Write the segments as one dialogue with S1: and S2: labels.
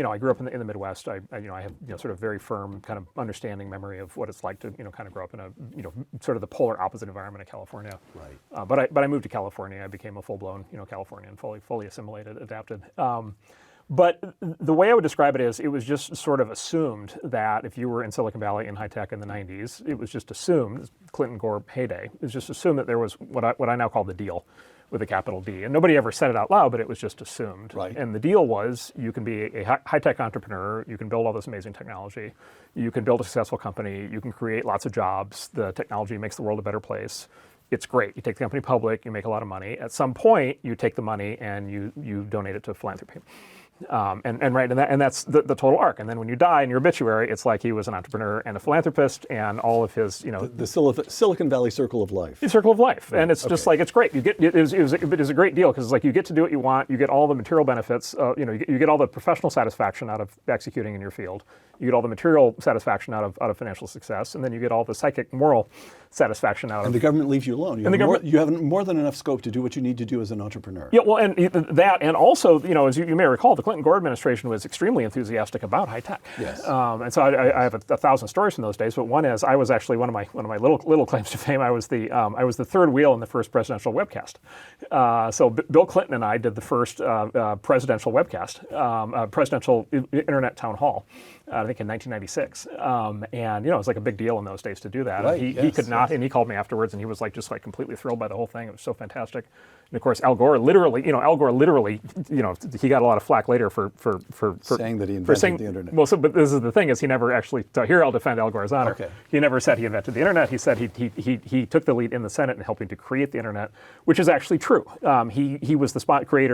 S1: I grew up in the Midwest. I have sort of very firm kind of understanding memory of what it's like to kind of grow up in a sort of the polar opposite environment of California.
S2: Right.
S1: But I moved to California. I became a full-blown Californian, fully assimilated, adapted. But the way I would describe it is, it was just sort of assumed that if you were in Silicon Valley in high tech in the 90s, it was just assumed, Clinton Gore heyday, it was just assumed that there was what I now call the deal with a capital D. And nobody ever said it out loud, but it was just assumed.
S2: Right.
S1: And the deal was, you can be a high tech entrepreneur, you can build all this amazing technology, you can build a successful company, you can create lots of jobs, the technology makes the world a better place. It's great. You take the company public, you make a lot of money. At some point, you take the money and you donate it to philanthropy. And that's the total arc. And then when you die in your obituary, it's like he was an entrepreneur and a philanthropist, and all of his,
S2: the Silicon Valley circle of life.
S1: The circle of life,
S2: right.
S1: And it's just like, it's great. You get it was a great deal, because it's like you get to do what you want, you get all the material benefits, you get all the professional satisfaction out of executing in your field, you get all the material satisfaction out of financial success, and then you get all the psychic moral satisfaction out of.
S2: And the government leaves you alone. You have more than enough scope to do what you need to do as an entrepreneur.
S1: Yeah, well, and that, and also, as you may recall, the Clinton Gore administration was extremely enthusiastic about high tech.
S2: Yes.
S1: And so I have 1,000 stories from those days, but one is I was actually one of my little claims to fame. I was the third wheel in the first presidential webcast. So Bill Clinton and I did the first presidential webcast, presidential internet town hall. I think in 1996, and it was like a big deal in those days to do that.
S2: Right,
S1: And he could not, and he called me afterwards, and he was just completely thrilled by the whole thing. It was so fantastic. And of course, Al Gore literally, he got a lot of flack later for
S2: saying that he invented the internet.
S1: Well, but this is the thing, is he never actually. So here I'll defend Al Gore's honor.
S2: Okay.
S1: He never said he invented the internet. He said he took the lead in the Senate in helping to create the internet, which is actually true. He was the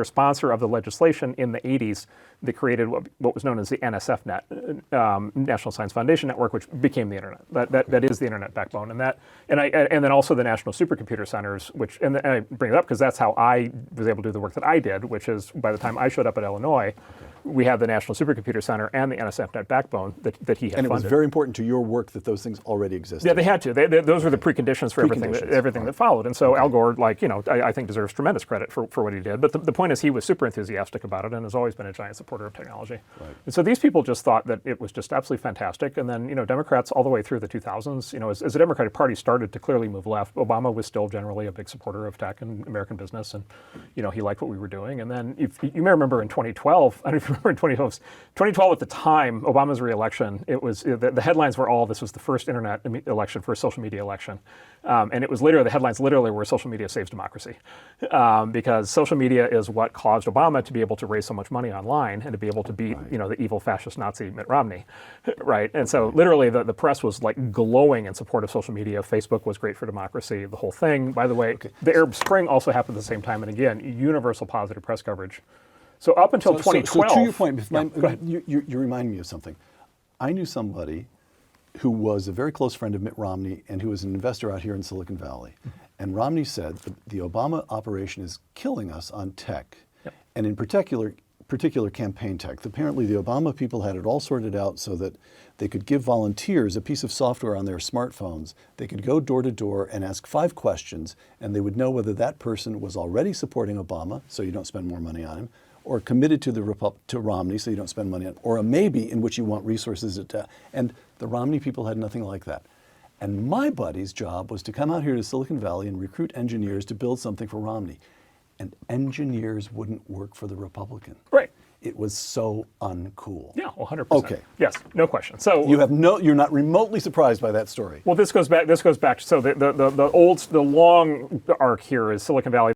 S1: sponsor of the legislation in the 80s that created what was known as the NSF-Net. National Science Foundation Network, which became the internet. That is the internet backbone, and then also the national supercomputer centers, which and I bring it up because that's how I was able to do the work that I did, which is by the time I showed up at Illinois, we had the National Supercomputer Center and the NSF-Net backbone that he had funded.
S2: And it was very important to your work that those things already existed.
S1: Yeah, they had to. Those were the preconditions for everything that followed. And so Al Gore, I think deserves tremendous credit for what he did. But the point is, he was super enthusiastic about it and has always been a giant supporter of technology.
S2: Right.
S1: And so these people just thought that it was just absolutely fantastic. And then, Democrats all the way through the 2000s, as the Democratic Party started to clearly move left, Obama was still generally a big supporter of tech and American business. And, he liked what we were doing. And then if you may remember in 2012, I don't know if you remember in 2012 at the time, Obama's re-election, it was, the headlines were all, this was the first internet election, first social media election. And it was literally, the headlines literally were social media saves democracy. Because social media is what caused Obama to be able to raise so much money online and to be able to beat, the evil fascist Nazi Mitt Romney, right? And so literally the press was glowing in support of social media. Facebook was great for democracy, the whole thing. By the way, the Arab Spring also happened at the same time. And again, universal positive press coverage. So up until 2012.
S2: So to your point, you remind me of something. I knew somebody who was a very close friend of Mitt Romney and who was an investor out here in Silicon Valley. Mm-hmm. And Romney said the Obama operation is killing us on tech, and in particular campaign tech. Apparently the Obama people had it all sorted out so that they could give volunteers a piece of software on their smartphones. They could go door to door and ask 5 questions, and they would know whether that person was already supporting Obama, so you don't spend more money on him, or committed to Romney, so you don't spend money on, or a maybe in which you want resources. And the Romney people had nothing like that. And my buddy's job was to come out here to Silicon Valley and recruit engineers to build something for Romney. And engineers wouldn't work for the Republican.
S1: Right.
S2: It was so uncool.
S1: Yeah, 100%.
S2: Okay.
S1: Yes, no question. So
S2: you're not remotely surprised by that story.
S1: Well, this goes back. So the long arc here is Silicon Valley.